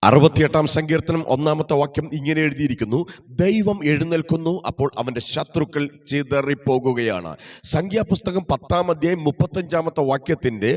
68 സങ്കീർത്തനം 1 വാക്യം ഇങ്ങനെ എഴുതിയിരിക്കുന്നു, ദൈവം എഴുന്നേൽക്കുന്നു, അപ്പോൾ അവന്റെ ശത്രുക്കൾ ചിതറിപ്പോകുകയാണ്. സംഖ്യാപുസ്തകം 10 35 വാക്യത്തിന്റെ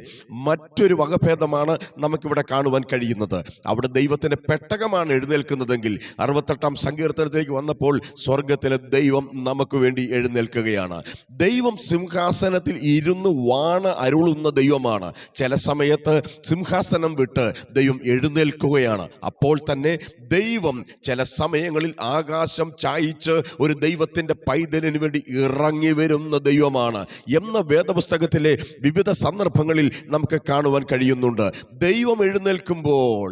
മറ്റൊരു വകഭേദമാണ് നമുക്കിവിടെ കാണുവാൻ കഴിയുന്നത്. അവിടെ ദൈവത്തിന്റെ പെട്ടകമാണ് എഴുന്നേൽക്കുന്നതെങ്കിൽ 68 സങ്കീർത്തനത്തിലേക്ക് വന്നപ്പോൾ സ്വർഗത്തിലെ ദൈവം നമുക്ക് വേണ്ടി എഴുന്നേൽക്കുകയാണ്. ദൈവം സിംഹാസനത്തിൽ ഇരുന്ന് വാണ അരുളുന്ന ദൈവമാണ്. ചില സമയത്ത് സിംഹാസനം വിട്ട് ദൈവം എഴുന്നേൽക്കുകയാണ്. അപ്പോൾ തന്നെ ദൈവം ചില സമയങ്ങളിൽ ആകാശം ചായിച്ച് ഒരു ദൈവത്തിന്റെ പൈതലിന് വേണ്ടി ഇറങ്ങി വരുന്ന ദൈവമാണ് എന്ന വേദപുസ്തകത്തിലെ വിവിധ സന്ദർഭങ്ങളിൽ നമുക്ക് കാണുവാൻ കഴിയുന്നുണ്ട്. ദൈവം എഴുന്നേൽക്കുമ്പോൾ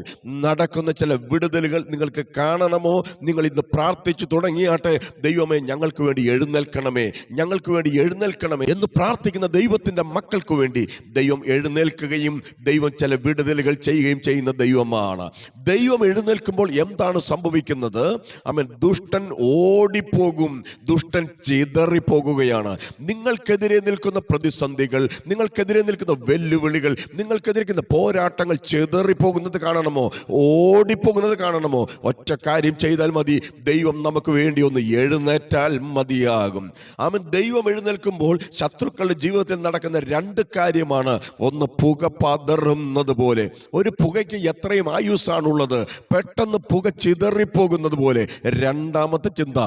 നടക്കുന്ന ചില വിടുതലുകൾ നിങ്ങൾക്ക് കാണണമോ? നിങ്ങൾ ഇന്ന് പ്രാർത്ഥിച്ചു തുടങ്ങിയാട്ടെ, ദൈവമേ ഞങ്ങൾക്ക് വേണ്ടി എഴുന്നേൽക്കണമേ, ഞങ്ങൾക്ക് വേണ്ടി എഴുന്നേൽക്കണമേ എന്ന് പ്രാർത്ഥിക്കുന്ന ദൈവത്തിന്റെ മക്കൾക്ക് വേണ്ടി ദൈവം എഴുന്നേൽക്കുകയും ദൈവം ചില വിടുതലുകൾ ചെയ്യുകയും ചെയ്യുന്ന ദൈവമാണ്. ദൈവം എഴുന്നേൽക്കുമ്പോൾ എന്താണ് സംഭവിക്കുന്നത്? ആമേൻ. ദുഷ്ടൻ ഓടിപ്പോകും, ദുഷ്ടൻ ചിതറിപ്പോകുകയാണ്. നിങ്ങൾക്കെതിരെ നിൽക്കുന്ന പ്രതിസന്ധികൾ, നിങ്ങൾക്കെതിരെ നിൽക്കുന്ന വെല്ലുവിളികൾ, നിങ്ങൾക്കെതിരെ നിൽക്കുന്ന പോരാട്ടങ്ങൾ ചിതറിപ്പോകുന്നത് കാണണമോ? ഓടിപ്പോകുന്നത് കാണണമോ? ഒറ്റ കാര്യം ചെയ്താൽ മതി, ദൈവം നമുക്ക് വേണ്ടി ഒന്ന് എഴുന്നേറ്റാൽ മതിയാകും. ആമേൻ. ദൈവം എഴുന്നേൽക്കുമ്പോൾ ശത്രുക്കളുടെ ജീവിതത്തിൽ നടക്കുന്ന രണ്ട് കാര്യമാണ്. ഒന്ന്, പുക പതറുന്നത് പോലെ. ഒരു പുകയ്ക്ക് എത്രയും ആയുസ്സാണുള്ളത്, പെട്ടെന്ന് പുക ചിതറിപ്പോകുന്നത് പോലെ. രണ്ടാമത്തെ ചിന്ത,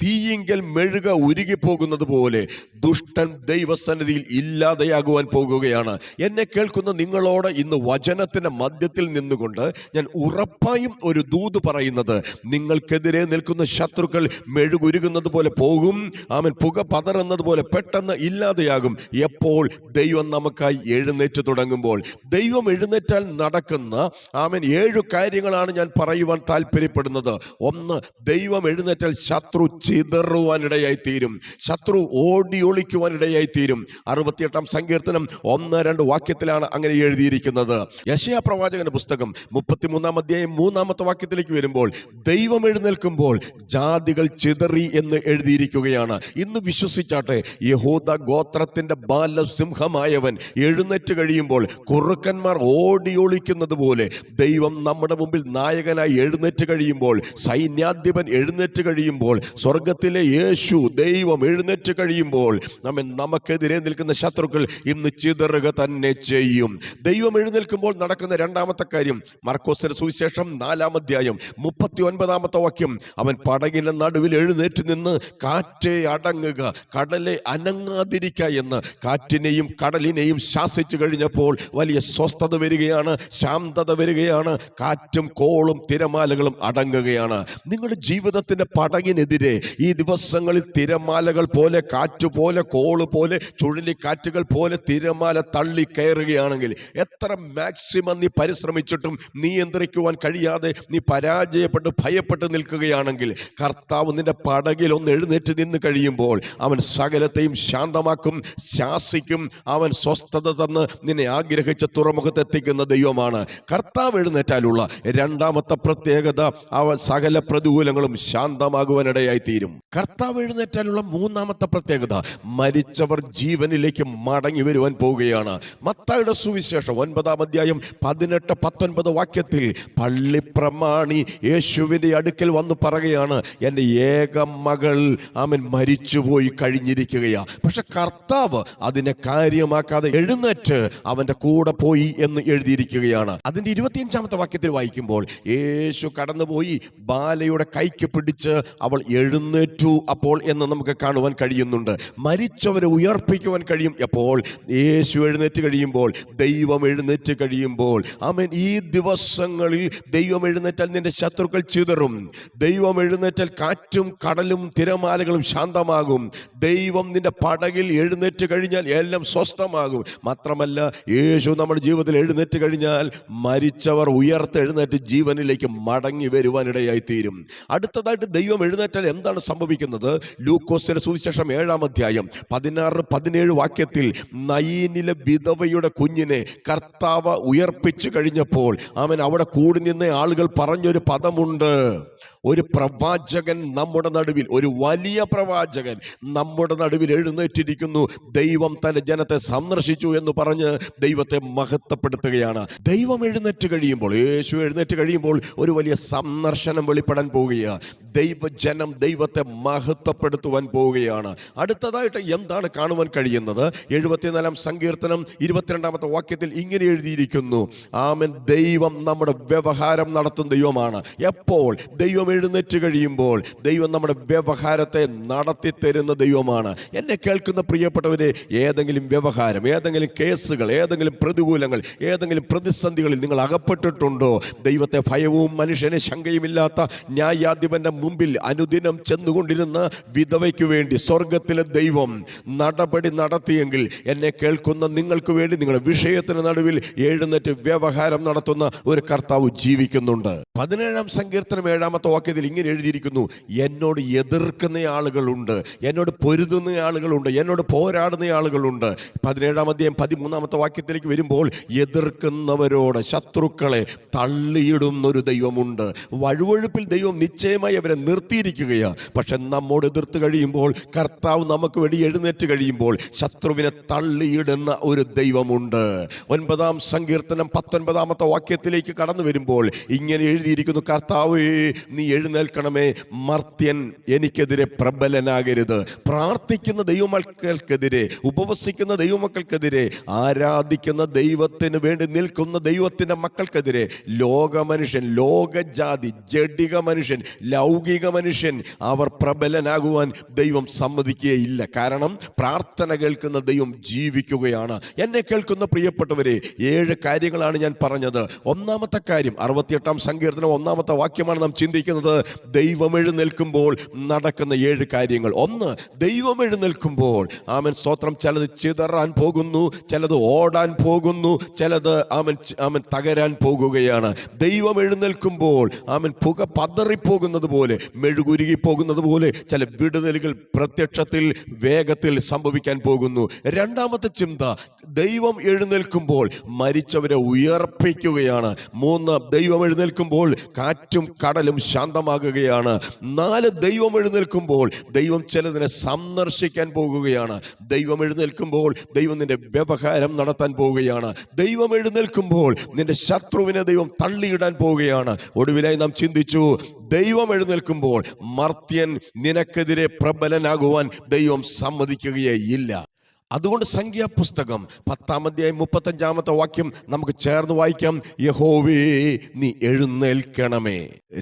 തീയിങ്കൽ മെഴുക ഉരുകിപ്പോകുന്നത് പോലെ ദുഷ്ടൻ ദൈവസന്നിധിയിൽ ഇല്ലാതെയാകുവാൻ പോകുകയാണ്. എന്നെ കേൾക്കുന്ന നിങ്ങളോട് ഇന്ന് വചനത്തിന്റെ മധ്യത്തിൽ നിന്നുകൊണ്ട് ഞാൻ ഉറപ്പായും ഒരു ദൂത് പറയുന്നത്, നിങ്ങൾക്കെതിരെ നിൽക്കുന്ന ശത്രുക്കൾ മെഴുകുരുകുന്നത് പോലെ പോകും. ആമേൻ. പുക പതറുന്നത് പോലെ പെട്ടെന്ന് ഇല്ലാതെയാകും. എപ്പോൾ? ദൈവം നമുക്കായി എഴുന്നേറ്റ് തുടങ്ങുമ്പോൾ. ദൈവം എഴുന്നേറ്റാൽ നടക്കുന്ന ആമേൻ 7 കാര്യങ്ങളാണ് ഞാൻ പറയുവാൻ താല്പര്യപ്പെടുന്നത്. ഒന്ന്, ദൈവം എഴുന്നേറ്റാൽ ശത്രു ചിതറുവാനിടയായി തീരും, ശത്രു ഓടി ഒളിക്കുവാനിടയായി തീരും. 68 സങ്കീർത്തനം 1-2 വാക്യത്തിലാണ് അങ്ങനെ എഴുതിയിരിക്കുന്നത്. യെശയ്യാ പ്രവാചകന്റെ പുസ്തകം 33 വാക്യത്തിലേക്ക് വരുമ്പോൾ, ദൈവം എഴുന്നേൽക്കുമ്പോൾ ജാതികൾ ചിതറി എന്ന് എഴുതിയിരിക്കുകയാണ്. ഇന്ന് വിശ്വസിച്ചാട്ടെ, യഹൂദ ഗോത്രത്തിന്റെ ബാലസിംഹമായവൻ എഴുന്നേറ്റ് കഴിയുമ്പോൾ കുറുക്കന്മാർ ഓടി ഒളിക്കുന്നത് പോലെ ദൈവം നമ്മുടെ മുമ്പിൽ നായകനായി എഴുന്നേറ്റ് കഴിയുമ്പോൾ, സൈന്യാധിപൻ എഴുന്നേറ്റ് കഴിയുമ്പോൾ, സ്വർഗത്തിലെ യേശു ദൈവം എഴുന്നേറ്റ് കഴിയുമ്പോൾ നമുക്കെതിരെ നിൽക്കുന്ന ശത്രുക്കൾ ഇന്ന് ചിതറുക തന്നെ ചെയ്യും. ദൈവം എഴുന്നേൽക്കുമ്പോൾ നടക്കുന്ന രണ്ടാമത്തെ കാര്യം, മർക്കോസിന്റെ സുവിശേഷം 4 39 വാക്യം, അവൻ പടകിന്റെ നടുവിൽ എഴുന്നേറ്റ് നിന്ന് കാറ്റേ അടങ്ങുക, കടലെ അനങ്ങാതിരിക്ക എന്ന് കാറ്റിനെയും കടലിനെയും ശാസിച്ചു കഴിഞ്ഞപ്പോൾ വലിയ സ്വസ്ഥത വരികയാണ്, ശാന്തത വരികയാണ്. കാറ്റും കോളും തിരമാലകളും അടങ്ങുകയാണ്. നിങ്ങളുടെ ജീവിതത്തിന്റെ പടകിനെതിരെ ഈ ദിവസങ്ങളിൽ തിരമാലകൾ പോലെ, കാറ്റ് പോലെ, കോള് പോലെ, ചുഴലിക്കാറ്റുകൾ പോലെ തിരമാല തള്ളി കയറുകയാണെങ്കിൽ, എത്ര മാക്സിമം നീ പരിശ്രമിച്ചിട്ടും നിയന്ത്രിക്കുവാൻ കഴിയാതെ നീ പരാജയപ്പെട്ട് ഭയപ്പെട്ട് നിൽക്കുകയാണെങ്കിൽ, കർത്താവ് നിന്റെ പടകിൽ ഒന്ന് എഴുന്നേറ്റ് നിന്ന് കഴിയുമ്പോൾ അവൻ സകലത്തെയും ശാന്തമാക്കും, ശാസിക്കും. അവൻ സ്വസ്ഥത തന്ന് നിന്നെ ആഗ്രഹിച്ച തുറമുഖത്തെത്തിക്കുന്ന ദൈവമാണ്. കർത്താവ് എഴുന്നേറ്റാലുള്ള രണ്ടാമത്തെ പ്രത്യേകത, അവൻ സകല പ്രതികൂലങ്ങളും ശാന്തമാകുവാനിടയായി തീരും. കർത്താവ് എഴുന്നേറ്റാലുള്ള മൂന്നാമത്തെ പ്രത്യേകത, മരിച്ചവർ ജീവനിലേക്ക് മടങ്ങി വരുവാൻ പോവുകയാണ്. മത്തായിയുടെ സുവിശേഷം 9 18-19 വാക്യത്തിൽ പള്ളിപ്രമാണി യേശുവിന്റെ അടുക്കൽ വന്ന് പറയുകയാണ്, എൻ്റെ ഏക മകൾ അവൻ മരിച്ചുപോയി കഴിഞ്ഞിരിക്കുകയാ. പക്ഷെ കർത്താവ് അതിനെ കാര്യമാക്കാതെ എഴുന്നേറ്റ് അവന്റെ കൂടെ പോയി എന്ന് എഴുതിയിരിക്കുകയാണ്. അതിന്റെ 25 വാക്യത്തിൽ വായിക്കുമ്പോൾ, യേശു കടന്നുപോയി ബാലയുടെ കൈക്ക് പിടിച്ച് അവൾ എഴുന്നേറ്റു അപ്പോൾ എന്ന് നമുക്ക് കാണുവാൻ കഴിയുന്നുണ്ട്. മരിച്ചവരെ ഉയർപ്പിക്കുവാൻ കഴിയും എപ്പോൾ? യേശു എഴുന്നേറ്റ് കഴിയുമ്പോൾ, ദൈവം എഴുന്നേറ്റ് കഴിയുമ്പോൾ. ആമേൻ. ഈ ദിവസങ്ങളിൽ ദൈവം എഴുന്നേറ്റാൽ നിന്റെ ശത്രുക്കൾ ചിതറും. ദൈവം എഴുന്നേറ്റാൽ കാറ്റും കടലും തിരമാലകളും ശാന്തമാകും. ദൈവം നിന്റെ പടകിൽ എഴുന്നേറ്റ് കഴിഞ്ഞാൽ എല്ലാം സ്വസ്ഥമാകും. മാത്രമല്ല, യേശു നമ്മുടെ ജീവിതത്തിൽ എഴുന്നേറ്റ് കഴിഞ്ഞാൽ മരിച്ചവർ ഉയർത്തെഴുന്നേറ്റ് ജീവനിലേക്ക് മടങ്ങി വരുവാനിടയായി തീരും. അടുത്തതായിട്ട് ദൈവം എഴുന്നേറ്റാൽ എന്താണ് സംഭവിക്കുന്നത്? ലൂക്കോസിന്റെ സുവിശേഷം 7 അധ്യായം 16-17 വാക്യത്തിൽ നയീനിലെ വിധവയുടെ കുഞ്ഞിനെ കർത്താവ് ഉയർപ്പിച്ചു കഴിഞ്ഞപ്പോൾ അവിടെ കൂടി നിന്ന ആളുകൾ പറഞ്ഞൊരു പദമുണ്ട്: ഒരു പ്രവാചകൻ നമ്മുടെ നടുവിൽ, ഒരു വലിയ പ്രവാചകൻ നമ്മുടെ നടുവിൽ എഴുന്നേറ്റിരിക്കുന്നു, ദൈവം തന്റെ ജനത്തെ സന്ദർശിച്ചു എന്ന് പറഞ്ഞ് ദൈവത്തെ മഹത്വപ്പെടുത്തുകയാണ്. ദൈവം എഴുന്നേറ്റ് കഴിയുമ്പോൾ, യേശു എഴുന്നേറ്റ് കഴിയുമ്പോൾ ഒരു വലിയ സന്ദർശനം വെളിപ്പെടാൻ പോവുകയാണ്. ദൈവജനം ദൈവത്തെ മഹത്വപ്പെടുത്തുവാൻ പോവുകയാണ്. അടുത്തതായിട്ട് എന്താണ് കാണുവാൻ കഴിയുന്നത്? 74-ാം സങ്കീർത്തനം 22-ാമത്തെ വാക്യത്തിൽ ഇങ്ങനെ എഴുതിയിരിക്കുന്നു: ആമേൻ, ദൈവം നമ്മുടെ വ്യവഹാരം നടത്തുന്ന ദൈവമാണ്. എപ്പോൾ? ദൈവം എഴുന്നേറ്റ് കഴിയുമ്പോൾ ദൈവം നമ്മുടെ വ്യവഹാരത്തെ നടത്തി തരുന്ന ദൈവമാണ്. എന്നെ കേൾക്കുന്ന പ്രിയപ്പെട്ടവരെ, ഏതെങ്കിലും വ്യവഹാരം, ഏതെങ്കിലും കേസുകൾ, ഏതെങ്കിലും പ്രതികൂലങ്ങൾ, ഏതെങ്കിലും പ്രതിസന്ധികളിൽ നിങ്ങൾ അകപ്പെട്ടിട്ടുണ്ടോ? ദൈവത്തെ ഭയവും മനുഷ്യനെ ശങ്കയുമില്ലാത്ത ന്യായാധിപന്റെ മുമ്പിൽ അനുദിനം ചെന്നുകൊണ്ടിരുന്ന വിധവയ്ക്ക് വേണ്ടി സ്വർഗത്തിലെ ദൈവം നടപടി നടത്തിയെങ്കിൽ, എന്നെ കേൾക്കുന്ന നിങ്ങൾക്ക് വേണ്ടി നിങ്ങളുടെ വിഷയത്തിന് നടുവിൽ എഴുന്നേറ്റ് വ്യവഹാരം നടത്തുന്ന ഒരു കർത്താവ് ജീവിക്കുന്നുണ്ട്. 17-ാം സങ്കീർത്തനം 7-ാമത്തെ വാക്യത്തിൽ ഇങ്ങനെ എഴുതിയിരിക്കുന്നു: എന്നോട് എതിർക്കുന്ന ആളുകളുണ്ട്, എന്നോട് പൊരുതുന്ന ആളുകളുണ്ട്, എന്നോട് പോരാടുന്ന ആളുകളുണ്ട്. 17-ാം അധ്യായം 13-ാമത്തെ വാക്യത്തിലേക്ക് വരുമ്പോൾ, എതിർക്കുന്നവരോട്, ശത്രുക്കളെ തള്ളിയിടുന്നൊരു ദൈവമുണ്ട്. വഴുവഴുപ്പിൽ ദൈവം നിശ്ചയമായി അവരെ നിർത്തിയിരിക്കുകയാണ്. പക്ഷെ നമ്മോട് എതിർത്ത് കഴിയുമ്പോൾ, കർത്താവ് നമുക്ക് വേണ്ടി എഴുന്നേറ്റ് കഴിയുമ്പോൾ, ശത്രുവിനെ തള്ളിയിടുന്ന ഒരു ദൈവമുണ്ട്. 9-ാം സങ്കീർത്തനം 19-ാമത്തെ വാക്യത്തിലേക്ക് കടന്നു വരുമ്പോൾ ഇങ്ങനെ എഴുതിയിരിക്കുന്നു: കർത്താവേ, നീ എഴുന്നേൽക്കണമേ, മർത്യൻ എനിക്കെതിരെ പ്രബലനാകരുത്. പ്രാർത്ഥിക്കുന്ന ദൈവമക്കൾക്കെതിരെ, ഉപവസിക്കുന്ന ദൈവമക്കൾക്കെതിരെ, ആരാധിക്കുന്ന ദൈവത്തിന് വേണ്ടി നിൽക്കുന്ന ദൈവത്തിന്റെ മക്കൾക്കെതിരെ ലോകമനുഷ്യൻ, ലോകജാതി, ജഡിക മനുഷ്യൻ, ലൗകിക മനുഷ്യൻ അവർ പ്രബലനാകുവാൻ ദൈവം സമ്മതിക്കുകയില്ല. കാരണം പ്രാർത്ഥന കേൾക്കുന്ന ദൈവം ജീവിക്കുകയാണ്. എന്നെ കേൾക്കുന്ന പ്രിയപ്പെട്ടവരെ, 7 കാര്യങ്ങളാണ് ഞാൻ പറഞ്ഞത്. ഒന്നാമത്തെ കാര്യം 68-ാം സങ്കീർത്തനം 1-ാമത്തെ വാക്യമാണ് നാം ചിന്തിക്കുന്നത്. ദൈവം എഴുന്നേൽക്കുമ്പോൾ നടക്കുന്ന 7 കാര്യങ്ങൾ. 1, ദൈവം എഴുന്നേൽക്കുമ്പോൾ, ആമൻ സ്തോത്രം, ചിലത് ചിതറാൻ പോകുന്നു, ചിലത് ഓടാൻ പോകുന്നു, ചിലത് ആമൻ തകരാൻ പോകുകയാണ്. ദൈവം എഴുന്നേൽക്കുമ്പോൾ ആമൻ പുക പതറിപ്പോകുന്നത് പോലെ, മെഴുകുരുകി പോകുന്നത് പോലെ ചില വിടുതലുകൾ പ്രത്യക്ഷത്തിൽ വേഗത്തിൽ സംഭവിക്കാൻ പോകുന്നു. രണ്ടാമത്തെ ചിന്ത, ദൈവം എഴുന്നേൽക്കുമ്പോൾ മരിച്ചവരെ ഉയർപ്പിക്കുകയാണ്. 3, ദൈവം എഴുന്നേൽക്കുമ്പോൾ കാറ്റും കടലും ശാന്തമാകുകയാണ്. 4, ദൈവം എഴുന്നേൽക്കുമ്പോൾ ദൈവം ചിലതിനെ സന്ദർശിക്കാൻ പോകുകയാണ്. ദൈവം എഴുന്നേൽക്കുമ്പോൾ ദൈവം നിന്റെ വ്യവഹാരം നടത്താൻ പോവുകയാണ്. ദൈവം എഴുന്നേൽക്കുമ്പോൾ നിന്റെ ശത്രുവിനെ ദൈവം തള്ളിയിടാൻ പോവുകയാണ്. ഒടുവിലായി നാം ചിന്തിച്ചു, ദൈവം എഴുന്നേൽക്കുമ്പോൾ മർത്യൻ നിനക്കെതിരെ പ്രബലനാകുവാൻ ദൈവം സമ്മതിക്കുകയില്ല. അതുകൊണ്ട് സംഖ്യാപുസ്തകം 10-ാം അധ്യായം 35-ാമത്തെ വാക്യം നമുക്ക് ചേർന്ന് വായിക്കാം: യഹോവേ, നീ എഴുന്നേൽക്കണമേ.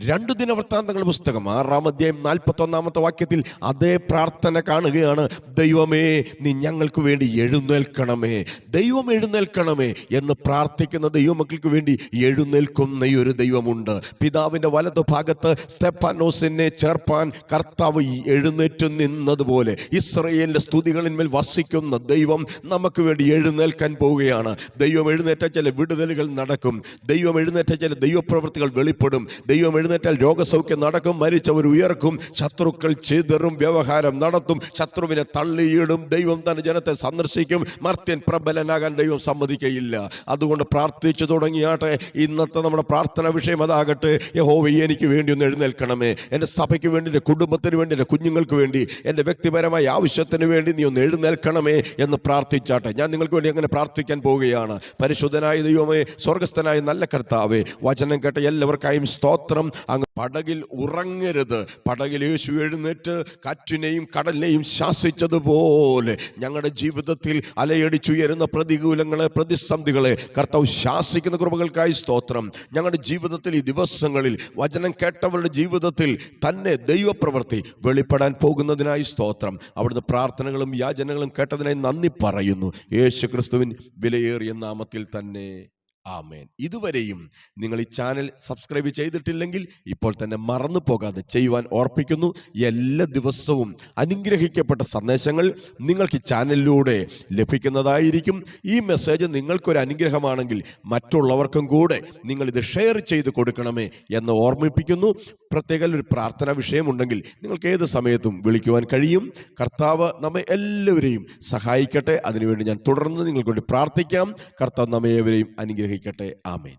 2 ദിനവൃത്താന്തങ്ങൾ പുസ്തകം 6-ാം അധ്യായം 41-ാമത്തെ വാക്യത്തിൽ അതേ പ്രാർത്ഥന കാണുകയാണ്: ദൈവമേ, നീ ഞങ്ങൾക്ക് വേണ്ടി എഴുന്നേൽക്കണമേ. ദൈവം എഴുന്നേൽക്കണമേ എന്ന് പ്രാർത്ഥിക്കുന്ന ദൈവമക്കൾക്ക് വേണ്ടി എഴുന്നേൽക്കുന്ന ഈ ഒരു ദൈവമുണ്ട്. പിതാവിന്റെ വലതു ഭാഗത്ത് സ്തെഫാനോസിനെ ചേർപ്പാൻ കർത്താവ് എഴുന്നേറ്റ് നിന്നതുപോലെ ഇസ്രായേലിന്റെ സ്തുതികളിന്മേൽ വസിക്കുന്ന ദൈവം നമുക്ക് വേണ്ടി എഴുന്നേൽക്കാൻ പോവുകയാണ്. ദൈവം എഴുന്നേറ്റാൽ ചില വിടുതലുകൾ നടക്കും. ദൈവം എഴുന്നേറ്റാൽ ചില ദൈവപ്രവൃത്തികൾ വെളിപ്പെടും. ദൈവം എഴുന്നേറ്റാൽ രോഗസൗഖ്യം നടക്കും, മരിച്ചവർ ഉയർക്കും, ശത്രുക്കൾ ചിതറും, വ്യവഹാരം നടത്തും, ശത്രുവിനെ തള്ളിയിടും, ദൈവം തന്റെ ജനത്തെ സന്ദർശിക്കും. മർത്യൻ പ്രബലനാകാൻ ദൈവം സമ്മതിക്കയില്ല. അതുകൊണ്ട് പ്രാർത്ഥിച്ചു തുടങ്ങിയാട്ടെ. ഇന്നത്തെ നമ്മുടെ പ്രാർത്ഥന വിഷയം അതാകട്ടെ: യഹോവേ, എനിക്ക് വേണ്ടി ഒന്ന് എഴുന്നേൽക്കണമേ. എൻ്റെ സഭയ്ക്ക് വേണ്ടി, എൻ്റെ കുടുംബത്തിന് വേണ്ടി, എൻ്റെ കുഞ്ഞുങ്ങൾക്ക് വേണ്ടി, എൻ്റെ വ്യക്തിപരമായ ആവശ്യത്തിന് വേണ്ടി നീ ഒന്ന് എഴുന്നേൽക്കണമേ എന്ന് പ്രാർത്ഥിച്ചാട്ടെ. ഞാൻ നിങ്ങൾക്ക് വേണ്ടി അങ്ങനെ പ്രാർത്ഥിക്കാൻ പോവുകയാണ്. പരിശുദ്ധനായ ദൈവമേ, സ്വർഗസ്ഥനായ നല്ല കർത്താവേ, വചനം കേട്ട എല്ലാവർക്കായും സ്തോത്രം. അങ്ങ് പടകിൽ ഉറങ്ങരുത്. പടകിൽ യേശു എഴുന്നേറ്റ് കാറ്റിനെയും കടലിനെയും ശാസിച്ചതുപോലെ ഞങ്ങളുടെ ജീവിതത്തിൽ അലയടിച്ചുയരുന്ന പ്രതികൂലങ്ങളെ, പ്രതിസന്ധികളെ കർത്താവ് ശാസിക്കുന്ന കൃപകൾക്കായി സ്തോത്രം. ഞങ്ങളുടെ ജീവിതത്തിൽ ഈ ദിവസങ്ങളിൽ വചനം കേട്ടവരുടെ ജീവിതത്തിൽ തന്നെ ദൈവപ്രവൃത്തി വെളിപ്പെടാൻ പോകുന്നതിനായി സ്തോത്രം. അവിടുന്ന് പ്രാർത്ഥനകളും യാചനകളും കേട്ടതിനായി നന്ദി പറയുന്നു. യേശു ക്രിസ്തുവിൻ വിലയേറിയ നാമത്തിൽ തന്നെ. ആമേൻ. ഇതുവരെയും നിങ്ങൾ ഈ ചാനൽ സബ്സ്ക്രൈബ് ചെയ്തിട്ടില്ലെങ്കിൽ ഇപ്പോൾ തന്നെ മറന്നു പോകാതെ ചെയ്യുവാൻ ഓർപ്പിക്കുന്നു. എല്ലാ ദിവസവും അനുഗ്രഹിക്കപ്പെട്ട സന്ദേശങ്ങൾ നിങ്ങൾക്ക് ഈ ചാനലിലൂടെ ലഭിക്കുന്നതായിരിക്കും. ഈ മെസ്സേജ് നിങ്ങൾക്കൊരു അനുഗ്രഹമാണെങ്കിൽ മറ്റുള്ളവർക്കും കൂടെ നിങ്ങളിത് ഷെയർ ചെയ്ത് കൊടുക്കണമേ എന്ന് ഓർമ്മിപ്പിക്കുന്നു. പ്രത്യേക ഒരു പ്രാർത്ഥനാ വിഷയമുണ്ടെങ്കിൽ നിങ്ങൾക്ക് ഏത് സമയത്തും വിളിക്കുവാൻ കഴിയും. കർത്താവ് നമ്മെ എല്ലാവരെയും സഹായിക്കട്ടെ. അതിനുവേണ്ടി ഞാൻ തുടർന്ന് നിങ്ങൾക്ക് വേണ്ടി പ്രാർത്ഥിക്കാം. കർത്താവ് നമ്മെ ഏവരെയും അനുഗ്രഹിക്കട്ടെ. ആമേൻ.